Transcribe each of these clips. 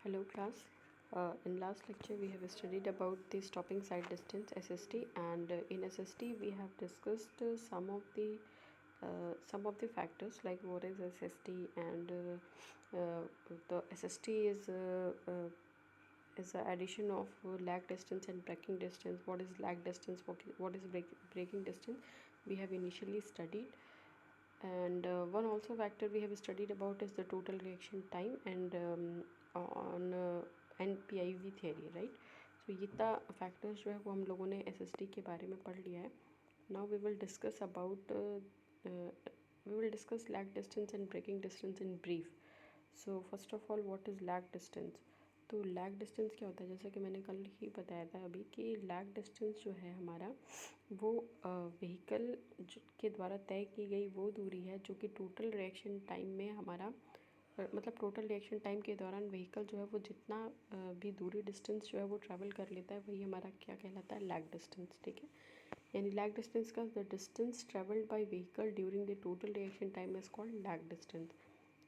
Hello class. In last lecture we have studied about the stopping side distance SST, and in SST we have discussed some of the factors like what is SST, and the SST is the addition of lag distance and braking distance. What is lag distance? What is braking distance? We have initially studied. And one also factor we have studied about is the total reaction time, and on NPIV theory, right? So ये इतना factors जो है वो हम लोगों ने SST के बारे में पढ़ लिया है. Now we will discuss lag distance and braking distance in brief. So first of all, what is lag distance? तो लैग डिस्टेंस क्या होता है? जैसा कि मैंने कल ही बताया था अभी कि लैग डिस्टेंस जो है हमारा वो व्हीकल के द्वारा तय की गई वो दूरी है जो कि टोटल रिएक्शन टाइम में हमारा मतलब टोटल रिएक्शन टाइम के दौरान व्हीकल जो है वो जितना भी दूरी डिस्टेंस जो है वो ट्रैवल कर लेता है वही हमारा क्या कहलाता है? Lag distance. ठीक है, यानी लैग डिस्टेंस का the distance travelled by vehicle during the total reaction time is called lag distance,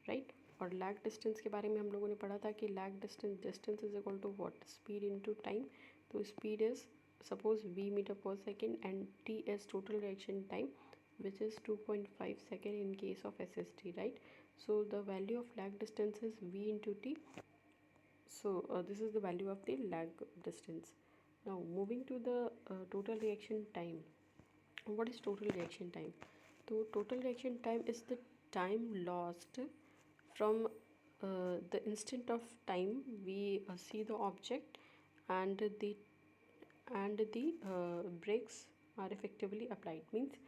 right? और लैग डिस्टेंस के बारे में हम लोगों ने पढ़ा था कि lag distance is equal to what? Speed into time. तो speed is suppose v metre per second and t is total reaction time which is 2.5 second in case of SST, right? So the value of lag distance is v into t. So this is the value of the lag distance. Now moving to the total reaction time. What is total reaction time? So total reaction time is the time lost from the instant of time we see the object and the brakes are effectively applied. Means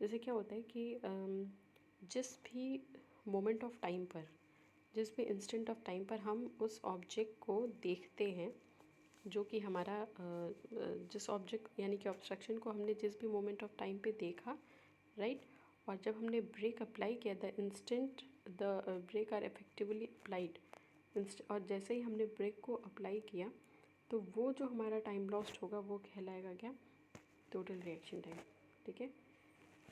जैसे क्या होता है कि जिस भी moment of time पर, जिस भी इंस्टेंट ऑफ टाइम पर हम उस ऑब्जेक्ट को देखते हैं जो कि हमारा जिस ऑब्जेक्ट यानी कि ऑब्स्ट्रक्शन को हमने जिस भी मोमेंट ऑफ टाइम पे देखा, राइट? और जब हमने ब्रेक अप्लाई किया the instant the brake are effectively applied, और जैसे ही हमने ब्रेक को अप्लाई किया तो वो जो हमारा टाइम लॉस्ट होगा वो कहलाएगा क्या? Total reaction time. ठीक है,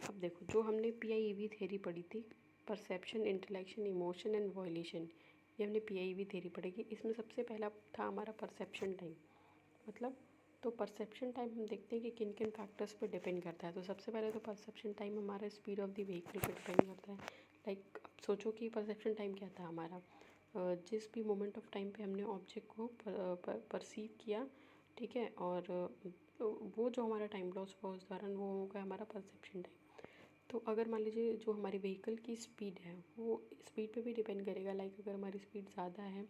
अब देखो जो हमने PIEV थ्योरी पढ़ी थी, परसेप्शन, इंटेलेक्शन, इमोशन एंड वॉयलेशन, ये हमने PIEV थ्योरी पढ़ेगी. इसमें सबसे पहला था हमारा परसेप्शन टाइम. मतलब तो परसेप्शन टाइम हम देखते हैं कि किन किन फैक्टर्स पर डिपेंड करता है. तो सबसे पहले तो परसेप्शन टाइम हमारा स्पीड ऑफ द व्हीकल पर डिपेंड करता है. लाइक अब सोचो कि परसेप्शन टाइम क्या था हमारा, जिस भी मोमेंट ऑफ टाइम पे हमने ऑब्जेक्ट को परसीव किया, ठीक है, और वो जो हमारा टाइम लॉस हुआ उस दौरान वो होगा हमारा परसेप्शन टाइम. तो अगर मान लीजिए जो हमारी व्हीकल की स्पीड है वो स्पीड पे भी डिपेंड करेगा. लाइक अगर हमारी स्पीड ज़्यादा है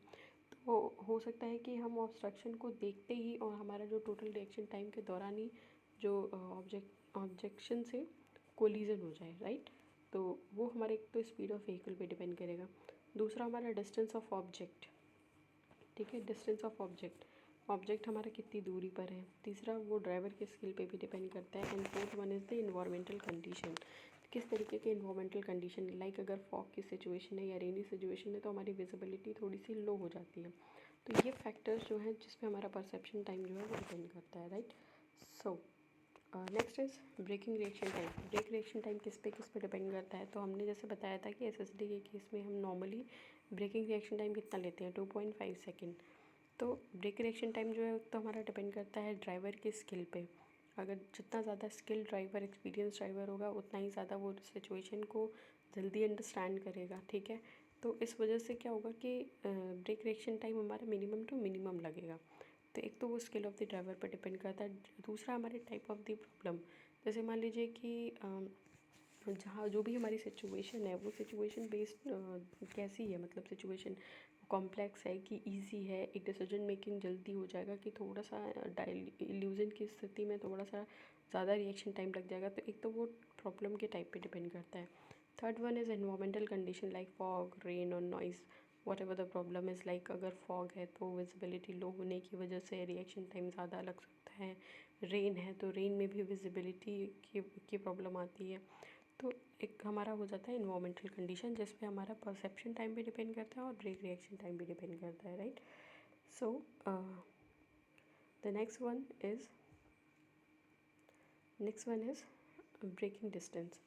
तो हो सकता है कि हम ऑब्स्ट्रक्शन को देखते ही और हमारा जो टोटल रिएक्शन टाइम के दौरान ही जो ऑब्जेक्शन से कोलिजन हो जाए, राइट? तो वो हमारे एक तो स्पीड ऑफ व्हीकल पे डिपेंड करेगा. दूसरा हमारा डिस्टेंस ऑफ ऑब्जेक्ट. ठीक है, डिस्टेंस ऑफ ऑब्जेक्ट हमारा कितनी दूरी पर है. तीसरा वो ड्राइवर के स्किल पे भी डिपेंड करता है. And fourth one is the environmental condition. किस तरीके के इन्वायरमेंटल कंडीशन, लाइक अगर फॉग की सिचुएशन है या रेनी सिचुएशन है तो हमारी विजिबिलिटी थोड़ी सी लो हो जाती है. तो ये फैक्टर्स जो हैं जिस पे हमारा परसेप्शन टाइम जो है वो डिपेंड करता है, right? So next is braking reaction time. Brake reaction time किस पे डिपेंड करता है? तो हमने जैसे बताया था कि SSD के केस में हम नॉर्मली ब्रेकिंग रिएक्शन टाइम कितना लेते हैं? 2.5 सेकेंड. तो ब्रेक रिएक्शन टाइम जो है तो हमारा डिपेंड करता है ड्राइवर की स्किल पे. अगर जितना ज़्यादा स्किल ड्राइवर, एक्सपीरियंस ड्राइवर होगा उतना ही ज़्यादा वो सिचुएशन को जल्दी अंडरस्टैंड करेगा. ठीक है, तो इस वजह से क्या होगा कि ब्रेक रिएक्शन टाइम हमारा मिनिमम टू मिनिमम लगेगा. तो एक तो वो स्किल ऑफ द ड्राइवर पर डिपेंड करता है. दूसरा हमारे टाइप ऑफ द प्रॉब्लम. जैसे मान लीजिए कि जहाँ जो भी हमारी सिचुएशन है वो सिचुएशन बेस्ड कैसी है, मतलब सिचुएशन कॉम्प्लेक्स है कि इजी है, एक डिसीजन मेकिंग जल्दी हो जाएगा, कि थोड़ा सा इल्यूजन की स्थिति में थोड़ा सा ज़्यादा रिएक्शन टाइम लग जाएगा. तो एक तो वो प्रॉब्लम के टाइप पे डिपेंड करता है. Third one is environmental condition like fog, rain और noise. Whatever the problem is, like अगर फॉग है तो विजिबिलिटी लो होने की वजह से रिएक्शन टाइम ज़्यादा लग सकता है. रेन है तो रेन में भी विजिबिलिटी की प्रॉब्लम आती है. तो एक हमारा हो जाता है इन्वायरमेंटल कंडीशन जिस पे हमारा परसेप्शन टाइम भी डिपेंड करता है और ब्रेक रिएक्शन टाइम भी डिपेंड करता है, right? So the next one is braking distance.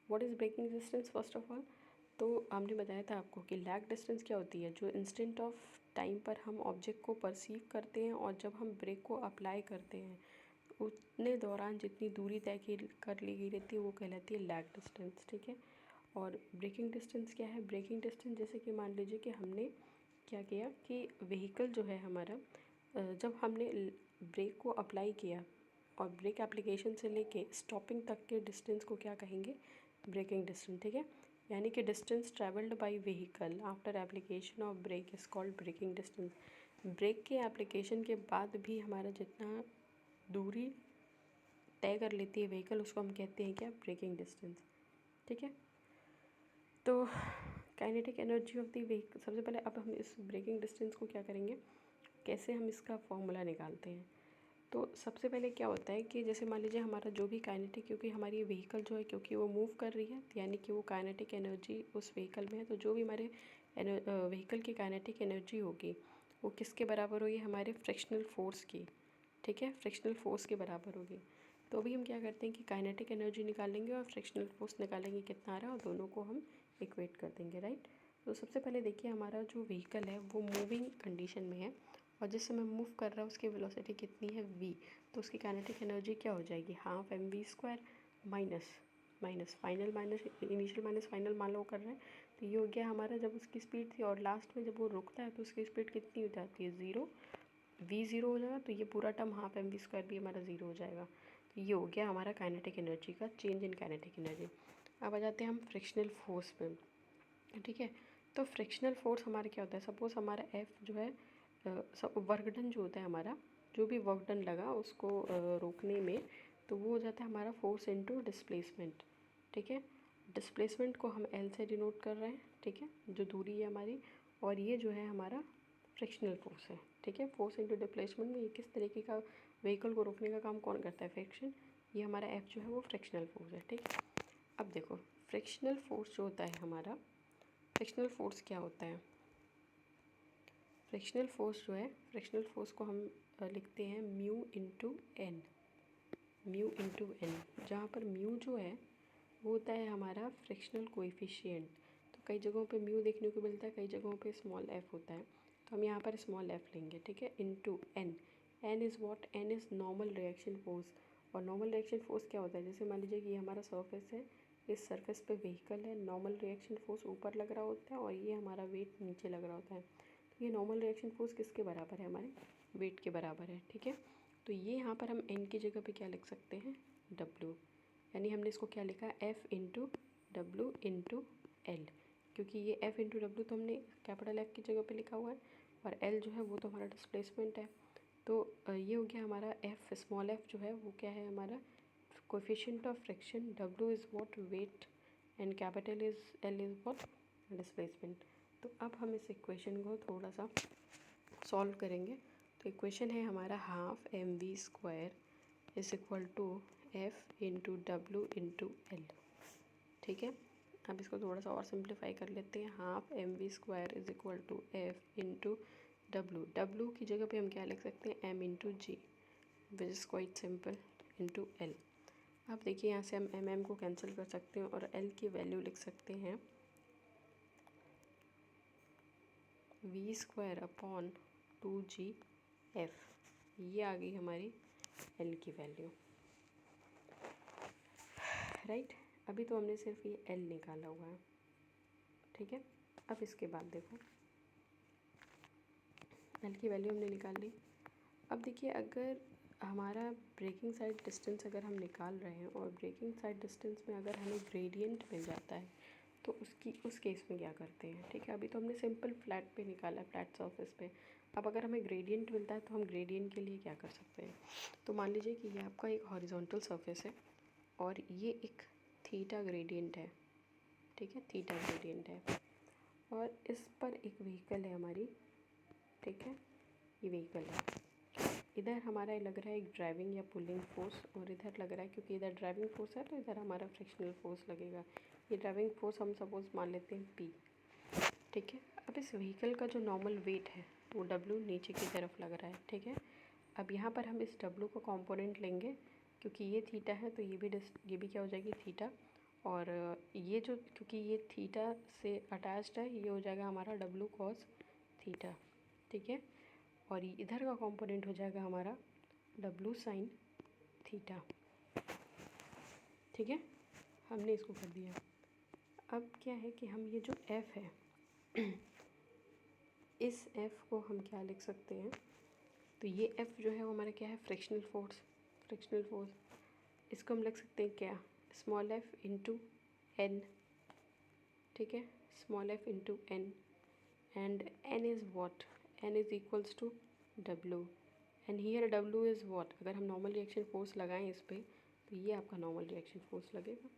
What is braking distance? First of all, तो हमने बताया था आपको कि लैग डिस्टेंस क्या होती है, जो इंस्टेंट ऑफ टाइम पर हम ऑब्जेक्ट को परसीव करते हैं और जब हम ब्रेक को अप्लाई करते हैं उतने दौरान जितनी दूरी तय की कर ली गई रहती है वो कहलाती है लैग डिस्टेंस। ठीक है। और ब्रेकिंग डिस्टेंस क्या है? ब्रेकिंग डिस्टेंस जैसे कि मान लीजिए कि हमने क्या किया कि व्हीकल जो है हमारा, जब हमने ब्रेक को अप्लाई किया और ब्रेक एप्लीकेशन से लेके स्टॉपिंग तक के डिस्टेंस को क्या कहेंगे? Braking distance. ठीक है। यानी कि distance travelled by vehicle after application of brake is called braking distance. Brake के एप्लीकेशन के बाद भी हमारा जितना दूरी तय कर लेती है व्हीकल उसको हम कहते हैं क्या? Braking distance. ठीक है। तो kinetic energy of the vehicle, सबसे पहले अब हम इस ब्रेकिंग डिस्टेंस को क्या करेंगे, कैसे हम इसका फॉर्मूला निकालते हैं। तो सबसे पहले क्या होता है कि जैसे मान लीजिए हमारा जो भी काइनेटिक, क्योंकि हमारी व्हीकल जो है क्योंकि वो मूव कर रही है यानी कि वो काइनेटिक एनर्जी उस व्हीकल में है, तो जो भी हमारे व्हीकल की काइनेटिक एनर्जी होगी वो किसके बराबर होगी? हमारे फ्रिक्शनल फोर्स की। ठीक है। फ्रिक्शनल फोर्स के बराबर होगी। तो अभी हम क्या करते हैं कि काइनेटिक एनर्जी निकालेंगे और फ्रिक्शनल फोर्स निकालेंगे कितना आ रहा है और दोनों को हम इक्वेट कर देंगे। राइट। तो सबसे पहले देखिए हमारा जो व्हीकल है वो मूविंग कंडीशन में है और जिस समय मूव कर रहा है उसकी वेलोसिटी कितनी है? v। तो उसकी काइनेटिक एनर्जी क्या हो जाएगी? Half mv² minus final minus initial minus final मान लो कर रहे हैं, तो ये हो गया हमारा जब उसकी स्पीड थी और लास्ट में जब वो रुकता है तो उसकी स्पीड कितनी हो जाती है? 0। v 0 हो जाएगा तो ये पूरा टर्म हाफ mv² भी हमारा 0 हो जाएगा। तो ये हो गया हमारा काइनेटिक एनर्जी का चेंज इन काइनेटिक एनर्जी। अब आ जाते हैं हम फ्रिक्शनल फोर्स पे। ठीक है। तो फ्रिक्शनल फोर्स हमारा क्या होता है? सपोज हमारा F जो है वर्क डन जो होता है हमारा, जो भी वर्क डन लगा उसको रोकने में, तो वो हो जाता है हमारा फोर्स इनटू डिस्प्लेसमेंट। ठीक है। डिस्प्लेसमेंट को हम L से डिनोट कर रहे हैं। ठीक है। जो दूरी है हमारी, और ये जो है हमारा फ्रिक्शनल फोर्स है। ठीक है। फोर्स इनटू डिस्प्लेसमेंट में ये किस तरीके का व्हीकल को रोकने का काम कौन करता है? फ्रिक्शन। ये हमारा F जो है वो फ्रिक्शनल फोर्स है। ठीक है। अब देखो फ्रिक्शनल फोर्स जो होता है हमारा, फ्रिक्शनल फोर्स क्या होता है? फ्रिक्शनल फोर्स जो है, फ्रिक्शनल फोर्स को हम लिखते हैं mu into N. Mu into N, जहाँ पर म्यू जो है वो होता है हमारा फ्रिक्शनल कोएफिशिएंट। तो कई जगहों पे म्यू देखने को मिलता है, कई जगहों पे स्मॉल एफ होता है, तो हम यहाँ पर स्मॉल एफ लेंगे। ठीक है। Into N. N is what? N is normal reaction force. और नॉर्मल रिएक्शन फोर्स क्या होता है? जैसे मान लीजिए कि ये हमारा सरफेस है, इस सरफेस पे व्हीकल है, नॉर्मल रिएक्शन फोर्स ऊपर लग रहा होता है और ये हमारा वेट नीचे लग रहा होता है। तो ये नॉर्मल रिएक्शन फोर्स किसके बराबर है? हमारे वेट के बराबर है। ठीक है। तो ये यहाँ पर हम एन की जगह पे क्या लिख सकते हैं? डब्ल्यू। यानी हमने इसको क्या लिखा? F into W into L, क्योंकि ये एफ इंटू डब्ल्यू तो हमने कैपिटल एफ की जगह पे लिखा हुआ है और एल जो है वो तो हमारा डिस्प्लेसमेंट है। तो ये हो गया हमारा एफ। स्मॉल एफ जो है वो क्या है? हमारा coefficient of friction. W is what? Weight. And capital is L is what? Displacement. तो अब हम इस इक्वेशन को थोड़ा सा सॉल्व करेंगे। तो इक्वेशन है हमारा half mv² is equal to F into W into L. ठीक है। अब इसको थोड़ा सा और सिंप्लीफाई कर लेते हैं। Half mv² is equal to F into W. W की जगह पे हम क्या लिख सकते हैं? m into G, which is quite simple, into L. अब देखिए यहाँ से हम mm को कैंसिल कर सकते हैं और l की वैल्यू लिख सकते हैं v² अपॉन 2gf। ये आ गई हमारी l की वैल्यू। राइट। अभी तो हमने सिर्फ ये l निकाला हुआ है। ठीक है। अब इसके बाद देखो l की वैल्यू हमने निकाल ली। अब देखिए अगर हमारा ब्रेकिंग साइड डिस्टेंस अगर हम निकाल रहे हैं और ब्रेकिंग साइड डिस्टेंस में अगर हमें ग्रेडियंट मिल जाता है तो उस केस में क्या करते हैं? ठीक है। अभी तो हमने सिंपल फ्लैट पे निकाला है, फ्लैट सरफेस पे। अब अगर हमें ग्रेडियंट मिलता है तो हम ग्रेडियंट के लिए क्या कर सकते हैं? तो मान लीजिए कि ये आपका एक हॉरिजॉन्टल सरफेस है और ये एक थीटा ग्रेडियंट है। ठीक है। थीटा ग्रेडियंट है और इस पर एक व्हीकल है हमारी। ठीक है। ये व्हीकल है, इधर हमारा लग रहा है एक ड्राइविंग या पुलिंग फोर्स और इधर लग रहा है, क्योंकि इधर ड्राइविंग फोर्स है तो इधर हमारा फ्रिक्शनल फोर्स लगेगा। ये ड्राइविंग फोर्स हम सपोज मान लेते हैं P। ठीक है। अब इस व्हीकल का जो नॉर्मल वेट है वो W नीचे की तरफ लग रहा है। ठीक है। अब यहाँ पर हम इस W को कंपोनेंट लेंगे, क्योंकि ये थीटा है तो ये भी क्या हो जाएगी? थीटा। और ये जो क्योंकि ये थीटा से अटैच्ड है, ये हो जाएगा हमारा डब्लू कॉस थीटा, ठीक है। और इधर का कंपोनेंट हो जाएगा हमारा डब्लू साइन थीटा, ठीक है। हमने इसको कर दिया। अब क्या है कि हम ये जो F है इस F को हम क्या लिख सकते हैं, तो ये F जो है वो हमारा क्या है, फ्रिक्शनल फोर्स। इसको हम लिख सकते हैं क्या, स्मॉल f इंटू एन, ठीक है, small f into N, and n is what, n is equals to w, and here w is what, अगर हम नॉर्मल रिएक्शन फोर्स लगाएं इस पर तो ये आपका नॉर्मल रिएक्शन फोर्स लगेगा।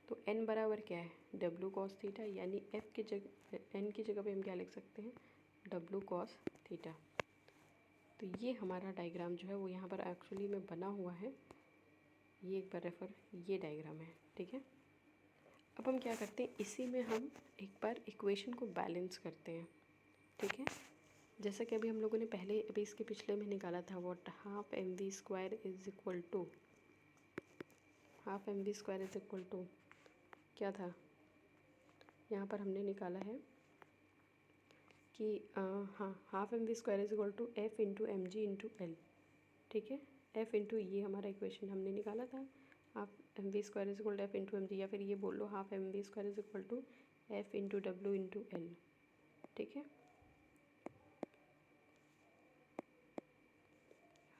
तो n बराबर क्या है, w कॉस थीटा, यानी f की जगह n की जगह पे हम क्या लिख सकते हैं, w कॉस थीटा। तो ये हमारा डायग्राम जो है वो यहाँ पर एक्चुअली में बना हुआ है, ये एक बार रेफर, ये डायग्राम है, ठीक है। अब हम क्या करते हैं, इसी में हम एक बार इक्वेशन को बैलेंस करते हैं, ठीक है। जैसा कि अभी हम लोगों ने पहले अभी इसके पिछले में निकाला था, what half M V square is equal to, half M V square is equal to क्या था, यहाँ पर हमने निकाला है कि हाँ, half M V square is equal to F into M G into L, ठीक है। एफ इंटू ये हमारा इक्वेशन हमने निकाला था, half M V square is equal to F into M G, या फिर ये बोल लो half M V square is equal to F into W into L, ठीक है।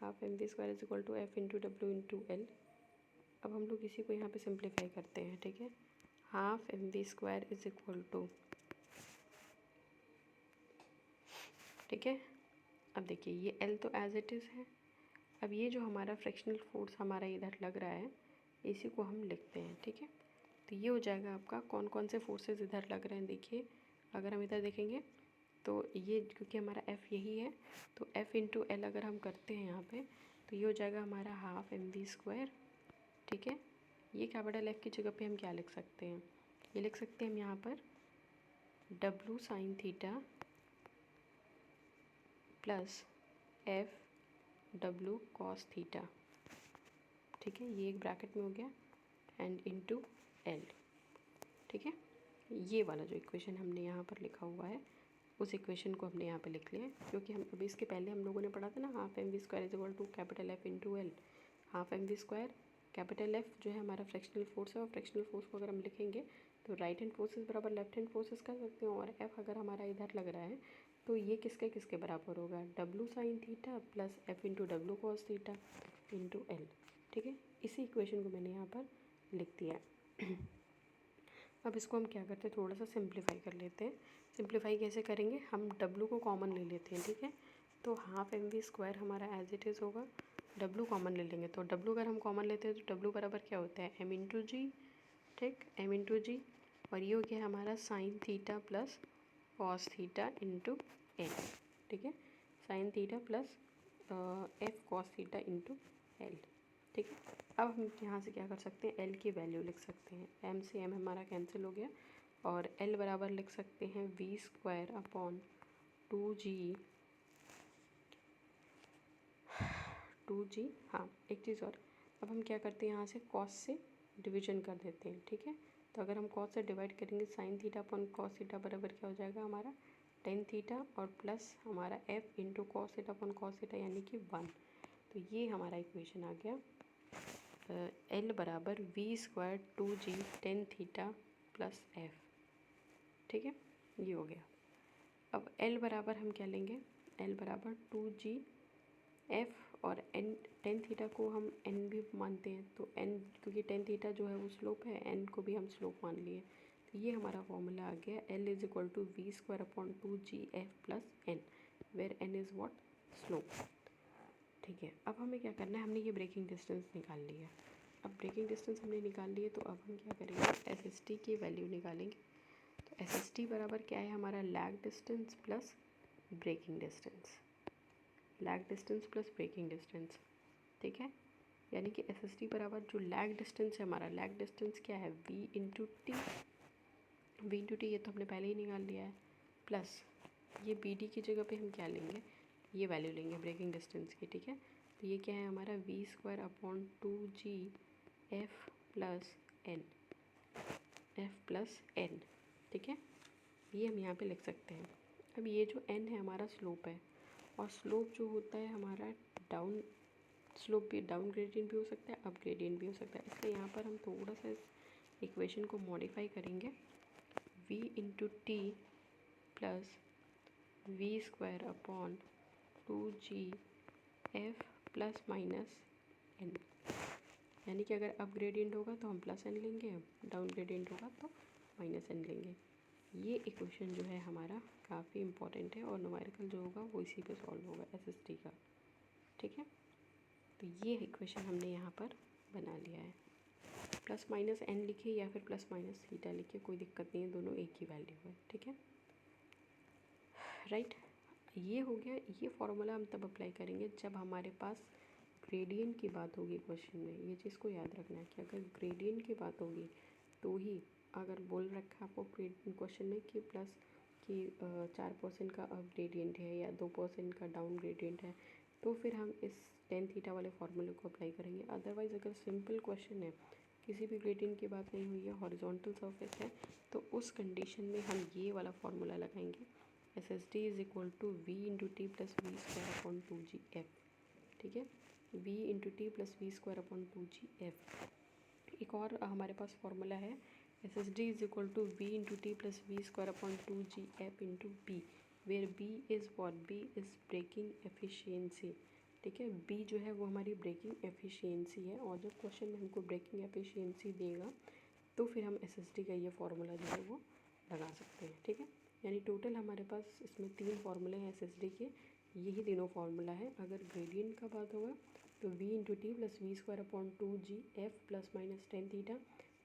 Half M V square is equal to F into W into L. अब हम लोग इसी को यहाँ पे सिंप्लीफाई करते हैं, ठीक है। Half M V square is equal to, ठीक है। अब देखिए ये एल तो एज इट इज़ है। अब ये जो हमारा फ्रिक्शनल फोर्स हमारा इधर लग रहा है, इसी को हम लिखते हैं, ठीक है। तो ये हो जाएगा आपका कौन कौन से फोर्सेस इधर लग रहे हैं। देखिए अगर हम इधर देखेंगे तो ये क्योंकि हमारा एफ़ यही है, तो एफ़ इंटू एल अगर हम करते हैं यहाँ पे, तो ये हो जाएगा हमारा हाफ एम वी स्क्वायर, ठीक है। ये कैपिटल एफ़ की जगह पे हम क्या लिख सकते हैं, ये लिख सकते हैं हम यहाँ पर W sine theta plus F W cos theta, ठीक है। ये एक ब्रैकेट में हो गया एंड इनटू एल, ठीक है। ये वाला जो इक्वेशन हमने यहाँ पर लिखा हुआ है उस इक्वेशन को हमने यहाँ पे लिख लिया, क्योंकि हम अभी इसके पहले हम लोगों ने पढ़ा था ना, half M V square is equal to capital F into L. Half M V square capital F जो है हमारा फ्रैक्शनल फोर्स है, और फ्रैक्शनल फोर्स को अगर हम लिखेंगे तो राइट हैंड फोर्सेस बराबर लेफ्ट हैंड फोर्सेस कर सकते हैं, और एफ अगर हमारा इधर लग रहा है तो ये किसके किसके बराबर होगा, W sine theta plus F into W cos theta into L, ठीक है। इसी इक्वेशन को मैंने यहाँ पर लिख दिया। अब इसको हम क्या करते हैं, थोड़ा सा सिंप्लीफाई कर लेते हैं। सिंप्लीफाई कैसे करेंगे, हम डब्लू को कॉमन ले लेते हैं, ठीक है। तो हाफ एम वी स्क्वायर हमारा एज इट इज़ होगा, डब्लू कॉमन ले लेंगे, तो डब्लू अगर हम कॉमन लेते हैं तो डब्लू बराबर क्या होता है, एम इंटू जी, ठीक, एम इंटू जी। और ये हो गया हमारा sine theta plus cos theta into L, ठीक है। Sine theta plus F cos theta into L, ठीक है। अब हम यहाँ से क्या कर सकते हैं, एल की वैल्यू लिख सकते हैं, एम से एम हमारा कैंसिल हो गया, और एल बराबर लिख सकते हैं वी स्क्वायर अपॉन 2g, हाँ एक चीज़ और, अब हम क्या करते हैं, यहाँ से कॉस से डिवीजन कर देते हैं, ठीक है। तो अगर हम कॉस से डिवाइड करेंगे, sine theta upon cos theta बराबर क्या हो जाएगा हमारा टेन थीटा, और प्लस हमारा F into cos theta upon cos theta यानी कि 1। तो ये हमारा इक्वेशन आ गया, एल बराबर V square 2g tan theta plus F, ठीक है, ये हो गया। अब एल बराबर हम क्या लेंगे, एल बराबर 2g एफ, और एन टेन थीटा को हम एन भी मानते हैं, तो एन क्योंकि टेन थीटा जो है वो स्लोप है, एन को भी हम स्लोप मान लिए, तो ये हमारा फॉर्मूला आ गया, L is equal to V square upon 2g F plus N, where N is what, slope, ठीक है। अब हमें क्या करना है, हमने ये ब्रेकिंग डिस्टेंस निकाल लिया। अब ब्रेकिंग डिस्टेंस हमने निकाल लिए, तो अब हम क्या करेंगे, एस एस टी की वैल्यू निकालेंगे। तो एस एस टी बराबर क्या है हमारा, lag distance plus braking distance, lag distance plus braking distance, ठीक है। यानी कि एस एस टी बराबर जो लैग डिस्टेंस है हमारा, लैग डिस्टेंस क्या है, V into T, V into T ये तो हमने पहले ही निकाल लिया है, प्लस ये बी डी की जगह पे हम क्या लेंगे, ये वैल्यू लेंगे ब्रेकिंग डिस्टेंस की, ठीक है। तो ये क्या है हमारा V square upon 2g F plus N, F plus N, ठीक है, ये हम यहाँ पे लिख सकते हैं। अब ये जो एन है हमारा स्लोप है, और स्लोप जो होता है हमारा डाउन स्लोप भी डाउन ग्रेडियंट भी हो सकता है, अप ग्रेडियंट भी हो सकता है। इसलिए यहाँ पर हम थोड़ा सा इस इक्वेशन को मॉडिफाई करेंगे, v into T plus V square upon 2g F plus minus N, यानी कि अगर अप ग्रेडियंट होगा तो हम प्लस एन लेंगे, डाउन ग्रेडियंट होगा तो माइनस एन लेंगे। ये इक्वेशन जो है हमारा काफ़ी इंपॉर्टेंट है, और न्यूमेरिकल जो होगा वो इसी पे सॉल्व होगा, एसएसटी का, ठीक है। तो ये इक्वेशन हमने यहाँ पर बना लिया है। प्लस माइनस एन लिखे या फिर प्लस माइनस थीटा लिखे, कोई दिक्कत नहीं है, दोनों एक ही वैल्यू है, ठीक है, राइट। ये हो गया। ये फॉर्मूला हम तब अप्लाई करेंगे जब हमारे पास ग्रेडियंट की बात होगी क्वेश्चन में। ये चीज़ को याद रखना है कि अगर ग्रेडियंट की बात होगी तो ही, अगर बोल रखा है आपको क्वेश्चन में कि प्लस कि 4% का अप ग्रेडियंट है या 2% का डाउन ग्रेडियंट है, तो फिर हम इस टेन थीटा वाले फार्मूले को अप्लाई करेंगे। अदरवाइज़ अगर सिंपल क्वेश्चन है, किसी भी ग्रेडियंट की बात नहीं हुई है, हॉरिजॉन्टल सरफेस है, तो उस कंडीशन में हम ये वाला फार्मूला लगाएंगे, S S D is equal to V into T plus V square upon 2g F, ठीक है, v into T plus V square upon 2g F. एक और हमारे पास फार्मूला है, S S D is equal to V into T plus V square upon 2g F into B, where B is what, B is braking efficiency, ठीक है। B जो है वो हमारी ब्रेकिंग एफिशिएंसी है, और जब क्वेश्चन में हमको ब्रेकिंग एफिशिएंसी देगा तो फिर हम एसएसडी का ये फार्मूला जो है वो लगा सकते हैं, ठीक है। यानी टोटल हमारे पास इसमें 3 फार्मूले हैं एसएसडी के, यही तीनों फार्मूला है। अगर ग्रेडियंट का बात होगा तो v into T plus V square upon 2g F plus minus ten theta.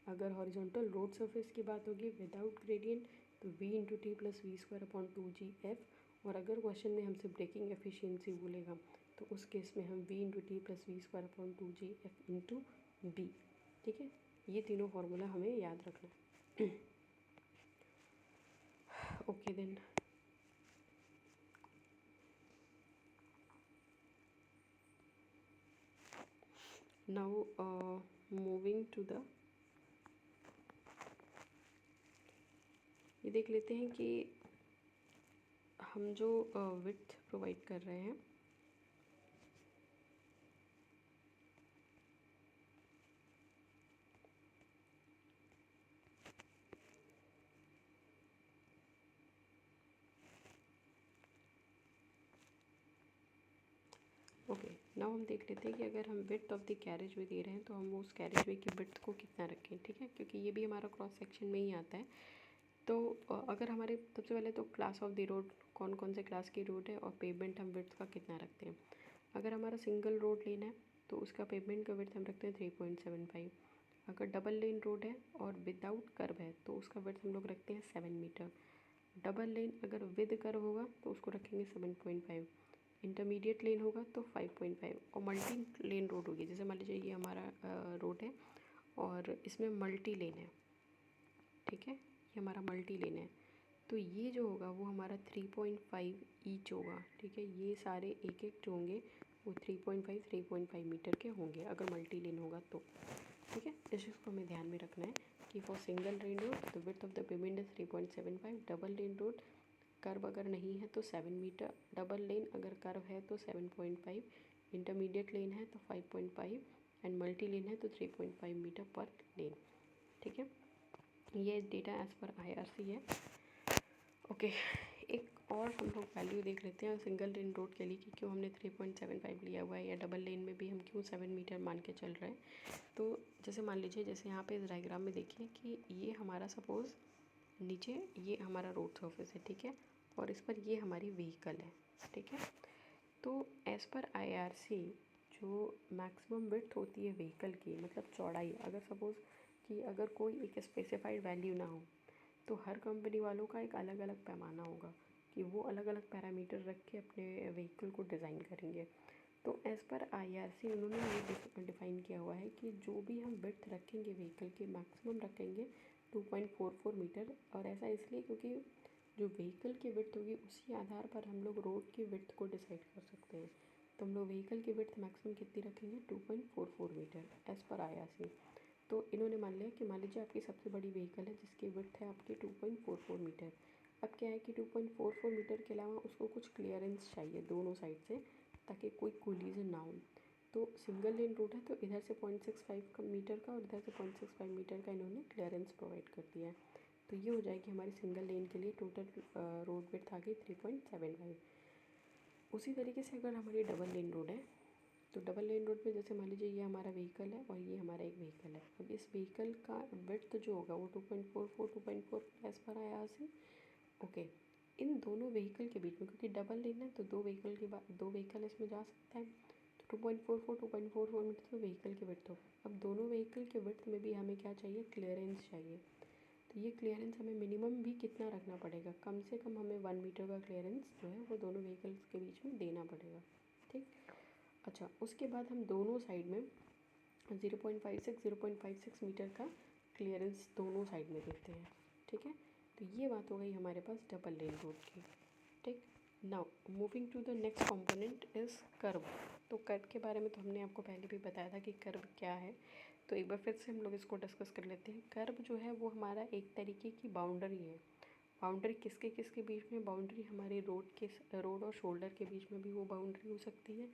अगर हॉरिजॉन्टल रोड सरफेस की बात होगी विदाउट ग्रेडियंट तो v into T plus V square upon 2g F. और अगर क्वेश्चन में हमसे ब्रेकिंग एफिशिएंसी बोलेगा तो उस केस में हम v into T plus V square upon 2g F into B, ठीक है। ये तीनों फार्मूला हमें याद रखना है। Okay then, now moving to the, ये देख लेते हैं कि हम जो विड्थ प्रोवाइड कर रहे हैं, ओके नाउ हम देख लेते हैं कि अगर हम width of the carriage way दे रहे हैं तो हम उस कैरेज वे की विड्थ को कितना रखें, ठीक है, क्योंकि ये भी हमारा क्रॉस सेक्शन में ही आता है। तो अगर हमारे सबसे पहले तो क्लास ऑफ द रोड, कौन कौन से क्लास की रोड है, और पेमेंट हम विड्थ का कितना रखते हैं। अगर हमारा सिंगल रोड लेना है तो उसका पेमेंट का विड्थ हम रखते हैं 3.75। अगर डबल लेन रोड है और विदाउट कर्व है तो उसका विड्थ हम लोग रखते हैं 7 मीटर। डबल लेन अगर विद कर्व होगा तो उसको रखेंगे 7.5। इंटरमीडिएट लेन होगा तो 5.5। और मल्टी लेन रोड होगी, जैसे मान लीजिए ये हमारा रोड है और इसमें मल्टी लेन है, ठीक है, ये हमारा मल्टी लेन है, तो ये जो होगा वो हमारा 3.5 ईच होगा, ठीक है। ये सारे एक एक जो होंगे वो 3.5 मीटर के होंगे अगर मल्टी लेन होगा तो, ठीक है। इस चीज़ को हमें ध्यान में रखना है कि for single lane road the width of the payment is 3.75। Double lane road curve अगर नहीं है तो 7 मीटर, डबल लेन अगर कर्व है तो 7.5, इंटरमीडिएट लेन है तो 5.5, एंड मल्टी लेन है तो 3.5 मीटर पर लेन, ठीक है। ये डेटा एज पर आईआरसी है। ओके, एक और हम लोग वैल्यू देख लेते हैं सिंगल लेन रोड के लिए कि क्यों हमने 3.75 लिया हुआ है, या डबल लेन में भी हम क्यों 7 मीटर मान के चल रहे हैं। तो जैसे मान लीजिए, जैसे यहाँ पे इस डायग्राम में देखिए कि ये हमारा सपोज़ नीचे ये हमारा रोड सरफेस है, ठीक है, और इस पर ये हमारी व्हीकल है, ठीक है। तो एज़ पर आईआरसी जो मैक्सिमम विड्थ होती है व्हीकल की, मतलब चौड़ाई, अगर सपोज़ कि अगर कोई एक स्पेसिफाइड वैल्यू ना हो तो हर कंपनी वालों का एक अलग अलग पैमाना होगा कि वो अलग अलग पैरामीटर रख के अपने व्हीकल को डिज़ाइन करेंगे। तो एज़ पर आईआरसी उन्होंने ये डिफ़ाइन किया हुआ है कि जो भी हम विड्थ रखेंगे व्हीकल की मैक्सिमम रखेंगे 2.44 मीटर। और ऐसा इसलिए क्योंकि जो व्हीकल की विड्थ होगी उसी आधार पर हम लोग रोड की विड्थ को डिसाइड कर सकते हैं। तो हम लोग व्हीकल की विड्थ मैक्सिमम कितनी रखेंगे 2.44 मीटर एज़ पर आईआरसी। तो इन्होंने मान लिया कि मान लीजिए आपकी सबसे बड़ी व्हीकल है जिसकी विड्थ है आपकी 2.44 मीटर। अब क्या है कि 2.44 मीटर के अलावा उसको कुछ क्लियरेंस चाहिए दोनों साइड से, ताकि कोई कोलिजन ना हो। तो सिंगल लेन रोड है तो इधर से 0.65 मीटर का और इधर से 0.65 मीटर का इन्होंने क्लियरेंस प्रोवाइड कर दिया है। तो ये हो जाएगी हमारी सिंगल लेन के लिए टोटल रोड विड्थ आ गई 3.75। उसी तरीके से अगर हमारी डबल लेन रोड है तो डबल लेन रोड पे जैसे मान लीजिए ये हमारा व्हीकल है और ये हमारा एक व्हीकल है। अब इस व्हीकल का विड्थ जो होगा वो 2.44 एज पर आया यहाँ से। ओके, इन दोनों व्हीकल के बीच में, क्योंकि डबल लेन है तो दो व्हीकल के बाद दो व्हीकल इसमें जा सकता है, तो 2.44 मीटर तो व्हीकल के विड्थ होगा। अब दोनों व्हीकल के विड्थ में भी हमें क्या चाहिए, क्लियरेंस चाहिए। तो ये क्लियरेंस हमें मिनिमम भी कितना रखना पड़ेगा, कम से कम हमें 1 मीटर का क्लियरेंस जो है वो दोनों व्हीकल्स के बीच में देना पड़ेगा। ठीक, अच्छा, उसके बाद हम दोनों साइड में 0.56 मीटर का क्लियरेंस दोनों साइड में देते हैं। ठीक है, तो ये बात हो गई हमारे पास डबल लेन रोड की। ठीक, now moving to the next component is curve. तो कर्व के बारे में तो हमने आपको पहले भी बताया था कि कर्व क्या है, तो एक बार फिर से हम लोग इसको डिस्कस कर लेते हैं। कर्व जो है वो हमारा एक तरीके की बाउंड्री है। बाउंड्री किसके किसके बीच में, बाउंड्री हमारे रोड और शोल्डर के बीच में भी वो बाउंड्री हो सकती है,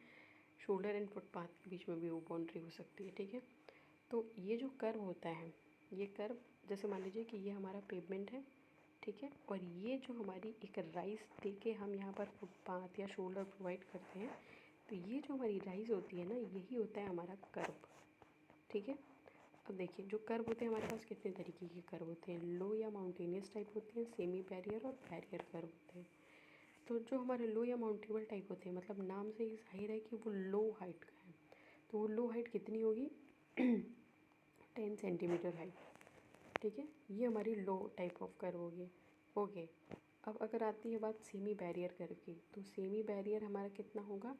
शोल्डर एंड फुटपाथ के बीच में भी वो बाउंड्री हो सकती है। ठीक है, तो ये जो कर्व होता है, ये कर्व जैसे मान लीजिए कि ये हमारा पेवमेंट है। ठीक है, और ये जो हमारी एक राइज दे के हम यहाँ पर फुटपाथ या शोल्डर प्रोवाइड करते हैं, तो ये जो हमारी राइज होती है ना, यही होता है हमारा कर्व। ठीक है, अब देखिए जो कर्व होते हैं हमारे पास कितने तरीके के कर्व होते हैं, लो या माउंटेनियस टाइप होते हैं, सेमी बैरियर और बैरियर कर्व होते हैं। तो जो हमारे लो या माउंटेबल टाइप होते हैं, मतलब नाम से ही जाहिर है कि वो लो हाइट का है, तो वो लो हाइट कितनी होगी 10 सेंटीमीटर हाइट। ठीक है, ये हमारी लो टाइप ऑफ कर्व होगी। ओके, अब अगर आती है बात सेमी बैरियर कर्व की, तो सेमी बैरियर हमारा कितना होगा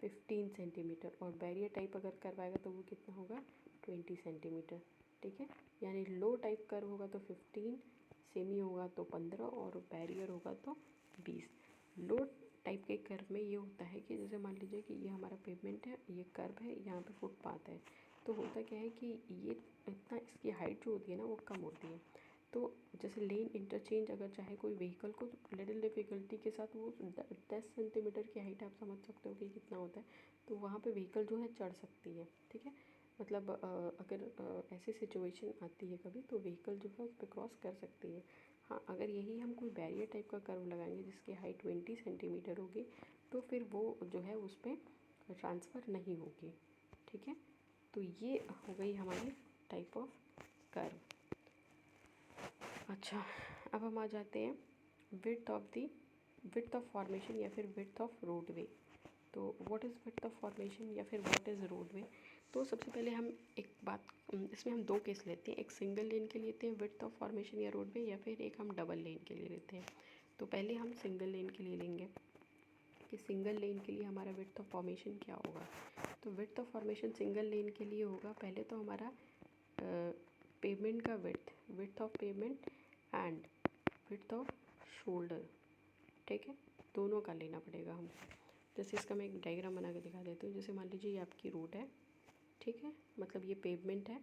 15 सेंटीमीटर, और बैरियर टाइप अगर करवाएगा तो वो कितना होगा 20 सेंटीमीटर। ठीक है, यानी लो टाइप कर्व होगा तो 15, सेमी होगा तो 15 और बैरियर होगा तो 20। लो टाइप के कर्व में ये होता है कि जैसे मान लीजिए कि ये हमारा पेवमेंट है, ये कर्व है, यहाँ पे फुटपाथ है, तो होता क्या है कि ये इतना इसकी हाइट जो होती है ना वो कम होती है। तो जैसे लेन इंटरचेंज अगर चाहे कोई व्हीकल को, तो लिटिल डिफिकल्टी के साथ वो 10 सेंटीमीटर की हाइट, आप समझ सकते हो कि कितना होता है, तो वहाँ पे व्हीकल जो है चढ़ सकती है। ठीक है, मतलब अगर ऐसी सिचुएशन आती है कभी, तो व्हीकल जो है उस पर क्रॉस कर सकती है। हाँ, अगर यही हम कोई बैरियर टाइप का कर्व लगाएंगे जिसकी हाइट 20 सेंटीमीटर होगी, तो फिर वो जो है उस पर ट्रांसफ़र नहीं होगी। ठीक है, तो ये हो गई हमारी टाइप ऑफ कर्व। अच्छा, अब हम आ जाते हैं विड्थ ऑफ फॉर्मेशन या फिर विड्थ ऑफ रोडवे। तो what is width of formation या फिर व्हाट इज़ रोडवे। तो सबसे पहले हम एक बात, इसमें हम दो केस लेते हैं, एक सिंगल लेन के लिए लेते हैं विड्थ ऑफ फॉर्मेशन या रोडवे, या फिर एक हम डबल लेन के लिए लेते हैं। तो पहले हम सिंगल लेन के लिए लेंगे कि सिंगल लेन के लिए हमारा विड्थ ऑफ फॉर्मेशन क्या होगा। तो width of formation single lane के लिए होगा पहले तो हमारा पेवमेंट का width of pavement and width off shoulder. ठीक है, दोनों का लेना पड़ेगा हमको। जैसे इसका मैं एक डायग्राम बना के दिखा देती हूँ। जैसे मान लीजिए ये आपकी रोड है, ठीक है, मतलब ये पेवमेंट है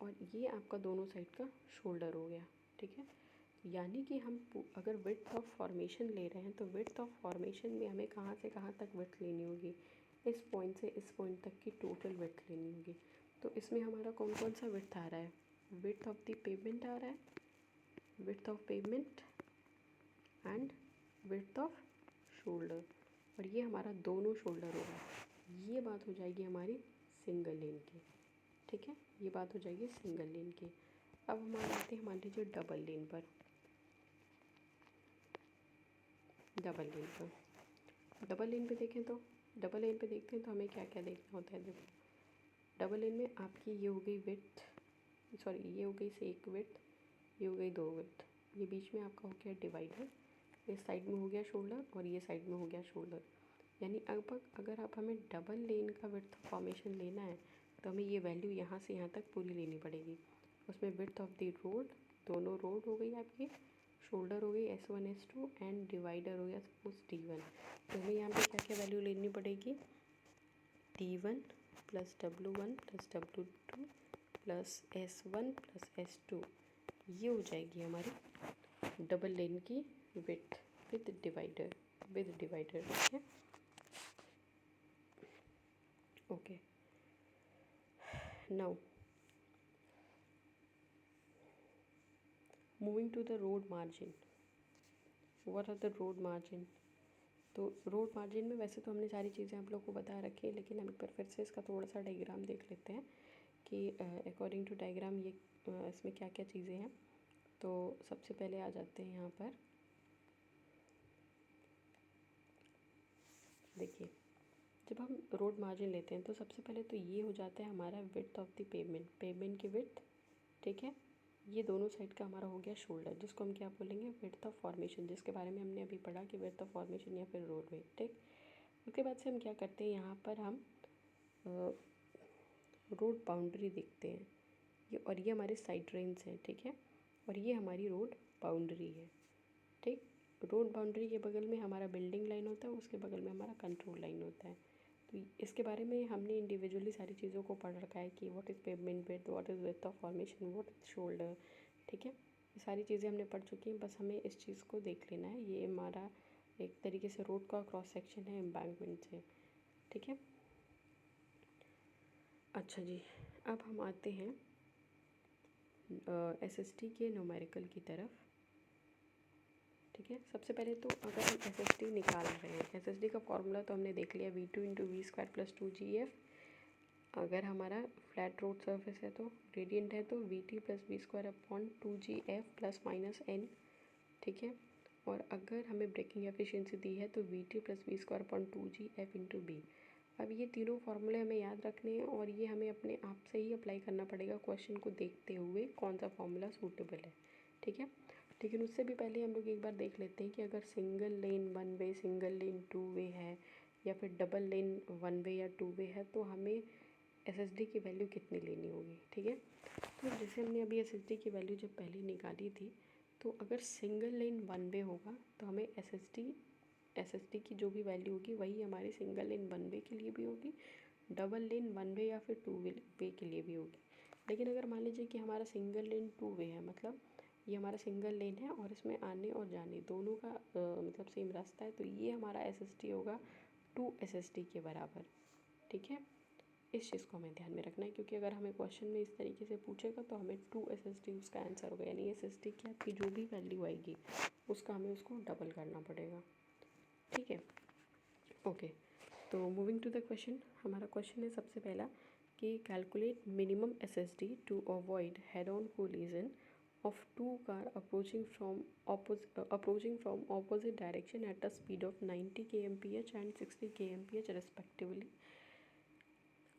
और ये आपका दोनों साइड का शोल्डर हो गया। ठीक है, यानी कि हम अगर विड्थ ऑफ फॉर्मेशन ले रहे हैं तो विड्थ ऑफ फॉर्मेशन में हमें कहाँ से कहाँ तक विड्थ लेनी होगी, इस पॉइंट से इस पॉइंट तक की टोटल विड्थ लेनी होगी। तो इसमें हमारा कौन कौन सा विड्थ आ रहा है, विड्थ ऑफ द पेवमेंट आ रहा है, width of pavement and width off shoulder, और ये हमारा दोनों शोल्डर होगा। ये बात हो जाएगी हमारी सिंगल लेन की। ठीक है, ये बात हो जाएगी सिंगल लेन की। अब हम आ जाते हैं मान लीजिए डबल लेन पर। डबल लेन पे देखें तो डबल लेन पे देखते हैं तो हमें क्या क्या देखना होता है। देखो, डबल लेन में आपकी ये हो गई विड्थ, सॉरी ये हो गई से एक विड्थ, ये हो गई दो विड्थ, ये बीच में आपका हो गया डिवाइडर, इस साइड में हो गया शोल्डर और ये साइड में हो गया शोल्डर। यानी अब अगर आप हमें डबल लेन का विड्थ फॉर्मेशन लेना है तो हमें ये वैल्यू यहाँ से यहाँ तक पूरी लेनी पड़ेगी। उसमें विड्थ ऑफ द रोड, दोनों रोड हो गई आपकी, शोल्डर हो गई S1 S2 एंड डिवाइडर हो गया सपोज D1। तो हमें यहाँ पे क्या क्या वैल्यू लेनी पड़ेगी, D1 plus W1 plus W2 plus S1 plus S2, ये हो जाएगी हमारी डबल लेन की विड्थ विद डिवाइडर, ठीक है। Okay, now moving to the road margin. What are the road margin? तो रोड मार्जिन में वैसे तो हमने सारी चीज़ें आप लोग को बता रखी है, लेकिन हम एक बार फिर से इसका थोड़ा सा डायग्राम देख लेते हैं कि अकॉर्डिंग टू डायग्राम ये इसमें क्या क्या चीज़ें हैं। तो सबसे पहले आ जाते हैं यहाँ पर, देखिए जब हम रोड मार्जिन लेते हैं तो सबसे पहले तो ये हो जाता है हमारा विड्थ ऑफ द पेमेंट की विड्थ, ठीक है। ये दोनों साइड का हमारा हो गया शोल्डर, जिसको हम क्या बोलेंगे, विड्थ ऑफ फॉर्मेशन, जिसके बारे में हमने अभी पढ़ा कि विड्थ ऑफ फॉर्मेशन या फिर रोड वेट, ठीक। उसके बाद से हम क्या करते हैं, यहाँ पर हम रोड बाउंड्री देखते हैं, और ये हमारे साइड रेंज हैं, ठीक है, और ये हमारी रोड बाउंड्री है, ठीक। रोड बाउंड्री के बगल में हमारा बिल्डिंग लाइन होता है, उसके बगल में हमारा कंट्रोल लाइन होता है। तो इसके बारे में हमने इंडिविजुअली सारी चीज़ों को पढ़ रखा है कि what is pavement width, what is width of formation, what is shoulder, ठीक है। ये सारी चीज़ें हमने पढ़ चुकी हैं, बस हमें इस चीज़ को देख लेना है। ये हमारा एक तरीके से रोड का क्रॉस सेक्शन है एम्बैंकमेंट से, ठीक है। अच्छा जी, अब हम आते हैं SST के न्यूमेरिकल की तरफ, ठीक है। सबसे पहले तो अगर हम SST निकाल रहे हैं, SST का फॉर्मूला तो हमने देख लिया, V2 × V² + 2GF। अगर हमारा फ्लैट रोड सरफेस है तो ग्रेडियंट है तो VT + V² / 2GF ± N, ठीक है। और अगर हमें ब्रेकिंग एफिशिएंसी दी है तो VT + V² / 2GF × B। अब ये तीनों फार्मूले हमें याद रखने हैं और ये हमें अपने आप से ही अप्लाई करना पड़ेगा क्वेश्चन को देखते हुए कौन सा फार्मूला सूटेबल है, ठीक है। लेकिन उससे भी पहले हम लोग एक बार देख लेते हैं कि अगर सिंगल लेन 1 वे, सिंगल लेन 2 वे है, या फिर डबल लेन 1 वे या 2 वे है, तो हमें SSD की वैल्यू कितनी लेनी होगी, ठीक है। तो जैसे हमने अभी SSD की वैल्यू जब पहले निकाली थी, तो अगर सिंगल लेन 1 वे होगा तो हमें SSD की जो भी वैल्यू होगी वही हमारे सिंगल लेन 1 वे के लिए भी होगी, डबल लेन 1 वे या फिर 2 वे के लिए भी होगी। लेकिन अगर मान लीजिए कि हमारा सिंगल लेन 2 वे है, मतलब ये हमारा सिंगल लेन है और इसमें आने और जाने दोनों का मतलब सेम रास्ता है, तो ये हमारा SSD होगा 2 SSD के बराबर, ठीक है। इस चीज़ को हमें ध्यान में रखना है, क्योंकि अगर हमें क्वेश्चन में इस तरीके से पूछेगा तो हमें 2 SSD उसका आंसर होगा, यानी SSD की आपकी जो भी वैल्यू आएगी उसका हमें उसको डबल करना पड़ेगा, ठीक है। ओके, तो मूविंग टू द क्वेश्चन, हमारा क्वेश्चन है सबसे पहला कि calculate minimum SSD to avoid head on collision of two car approaching from opposite direction at a speed of 90 kmph and 60 kmph respectively.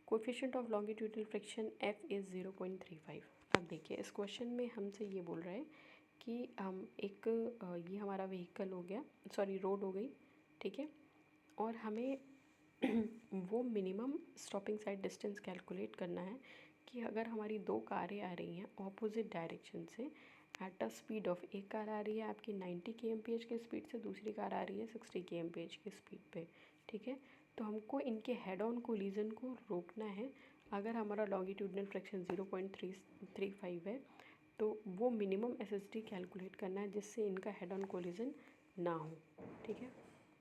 Coefficient of longitudinal friction F is 0.35। अब देखिए इस question में हमसे ये बोल रहा है कि हम एक ये हमारा व्हीकल हो गया, सॉरी रोड हो गई, ठीक है, और हमें वो minimum stopping side distance calculate करना है कि अगर हमारी दो कारें आ रही हैं ऑपोजिट डायरेक्शन से एट अ स्पीड ऑफ, एक कार आ रही है आपकी 90 kmph की स्पीड से, दूसरी कार आ रही है 60 kmph की स्पीड पे, ठीक है। तो हमको इनके हेड ऑन कोलिजन को रोकना है। अगर हमारा लॉन्गिट्यूडनल फ्रिक्शन 0.35 है तो वो मिनिमम SSD कैलकुलेट करना है जिससे इनका हेड ऑन कोलिजन ना हो, ठीक है।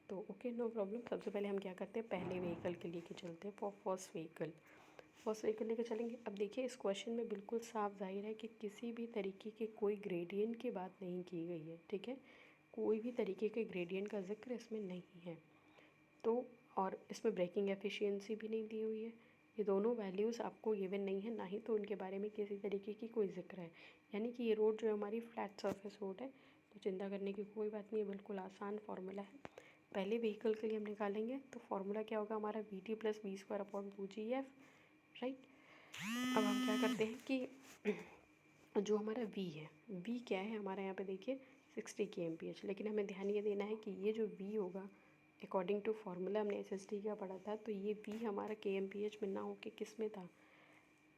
तो ओके, नो प्रॉब्लम। सबसे पहले हम क्या करते हैं, पहले व्हीकल के लिए चलते हैं, फर्स्ट व्हीकल लेकर चलेंगे। अब देखिए इस क्वेश्चन में बिल्कुल साफ जाहिर है कि किसी भी तरीके के कोई ग्रेडियंट की बात नहीं की गई है, ठीक है। कोई भी तरीके के ग्रेडियंट का जिक्र इसमें नहीं है, तो और इसमें ब्रेकिंग एफिशिएंसी भी नहीं दी हुई है। ये दोनों वैल्यूज़ आपको गिवन नहीं है, ना ही तो उनके बारे में किसी तरीके की कोई जिक्र है। यानी कि ये रोड जो हमारी फ्लैट सरफेस रोड है, तो चिंता करने की कोई बात नहीं है, बिल्कुल आसान फार्मूला है। पहले व्हीकल के लिए हम निकालेंगे तो फार्मूला क्या होगा हमारा, VT + V² / 2GF, राइट। अब हम क्या करते हैं कि जो हमारा V है, V क्या है हमारा, यहाँ पे देखिए 60 kmph, लेकिन हमें ध्यान ये देना है कि ये जो V होगा अकॉर्डिंग टू फार्मूला हमने SST का पढ़ा था, तो ये V हमारा kmph में ना हो के किस में था,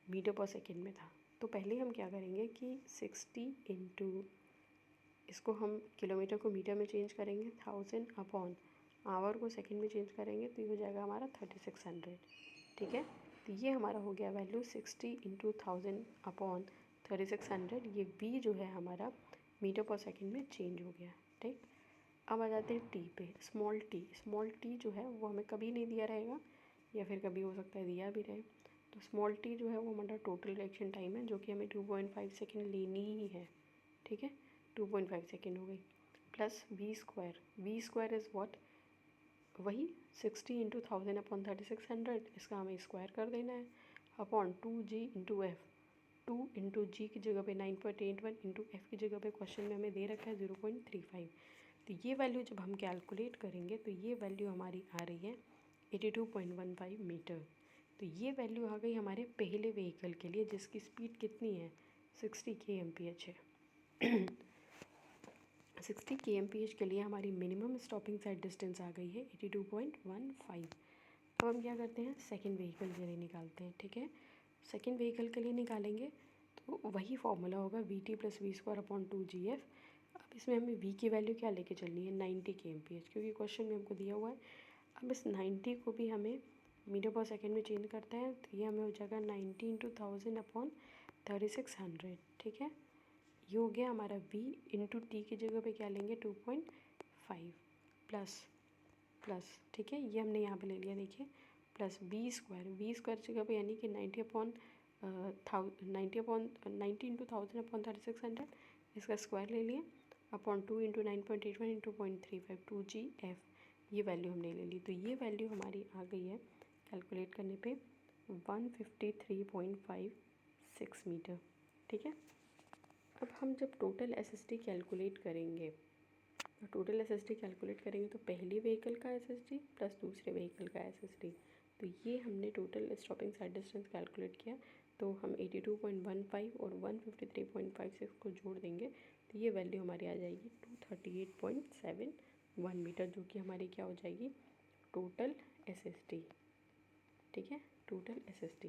मीटर पर सेकेंड में था। तो पहले हम क्या करेंगे कि 60 × इसको हम किलोमीटर को मीटर में चेंज करेंगे, 1000 अपॉन आवर को सेकंड में चेंज करेंगे, तो ये हो जाएगा हमारा 3600, ठीक है। तो ये हमारा हो गया वैल्यू 60 इंटू 1000 अपॉन 3600। ये v जो है हमारा मीटर पर सेकंड में चेंज हो गया, ठीक। अब आ जाते हैं टी पे। स्मॉल टी जो है वो हमें कभी नहीं दिया रहेगा, या फिर कभी हो सकता है दिया भी रहे। तो स्मॉल टी जो है वो हमारा टोटल रिएक्शन टाइम है, जो कि हमें 2.5 सेकेंड लेनी ही है, ठीक है। 2.5 सेकेंड हो गई, plus V square is what, वही 60 इंटू 1000 अपॉन 3600, इसका हमें स्क्वायर कर देना है, upon 2g into F. 2 into G की जगह पे 9.81 इंटू एफ की जगह पे क्वेश्चन में हमें दे रखा है 0.35। तो ये वैल्यू जब हम कैलकुलेट करेंगे तो ये वैल्यू हमारी आ रही है 82.15 मीटर। तो ये वैल्यू आ गई हमारे पहले व्हीकल के लिए, जिसकी स्पीड कितनी है, 60 kmph है। 60 kmph के लिए हमारी मिनिमम स्टॉपिंग साइड डिस्टेंस आ गई है 82.15। अब हम क्या करते हैं, सेकंड व्हीकल के लिए निकालते हैं, ठीक है। सेकंड व्हीकल के लिए निकालेंगे तो वही फॉर्मूला होगा VT plus V square upon 2GF। अब इसमें हमें V की वैल्यू क्या लेके चलनी है, 90 kmph, क्योंकि क्वेश्चन में हमको दिया हुआ है। अब इस 90 को भी हमें मीटर पर सेकेंड में चेंज करते हैं, तो ये हमें हो जाएगा 90 इंटू 1000 अपॉन 3600, ठीक है। ये हो गया हमारा v इंटू टी की जगह पे क्या लेंगे, 2.5 प्लस, ठीक है, ये हमने यहाँ पे ले लिया, देखिए, प्लस वी स्क्वायर जगह पे यानी कि 90 इंटू 1000 अपॉन 3600, इसका स्क्वायर ले लिया, अपॉन 2 इंटू 9.81 इंटू 0.35 2GF, ये वैल्यू हमने ले ली। तो ये वैल्यू हमारी आ गई है कैलकुलेट करने पे 153.56 मीटर, ठीक है। अब हम जब टोटल SST कैलकुलेट करेंगे, तो पहली व्हीकल का SST प्लस दूसरे व्हीकल का SST, तो ये हमने total stopping side distance calculate किया, तो हम 82.15 और 153.56 को जोड़ देंगे, तो ये वैल्यू हमारी आ जाएगी 238.71 मीटर, जो कि हमारी क्या हो जाएगी, टोटल SST, ठीक है, total SST।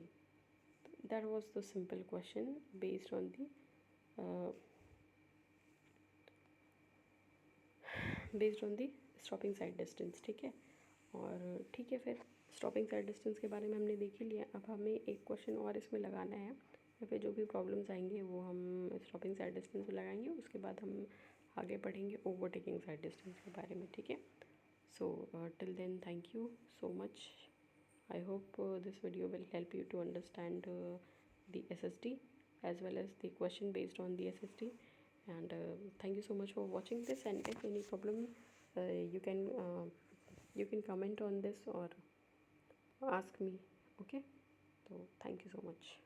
That was the simple question based on the stopping side distance, ठीक है। और ठीक है, फिर स्टॉपिंग साइड डिस्टेंस के बारे में हमने देख ही लिया। अब हमें एक क्वेश्चन और इसमें लगाना है, या फिर जो भी प्रॉब्लम्स आएंगे वो हम स्टॉपिंग साइड डिस्टेंस में लगाएंगे, उसके बाद हम आगे बढ़ेंगे ओवरटेकिंग साइड डिस्टेंस के बारे में, ठीक है। So till then, thank you so much. I hope this video will help you to understand the SST as well as the question based on the SST, and thank you so much for watching this, and if any problem you can comment on this or ask me, okay. So thank you so much.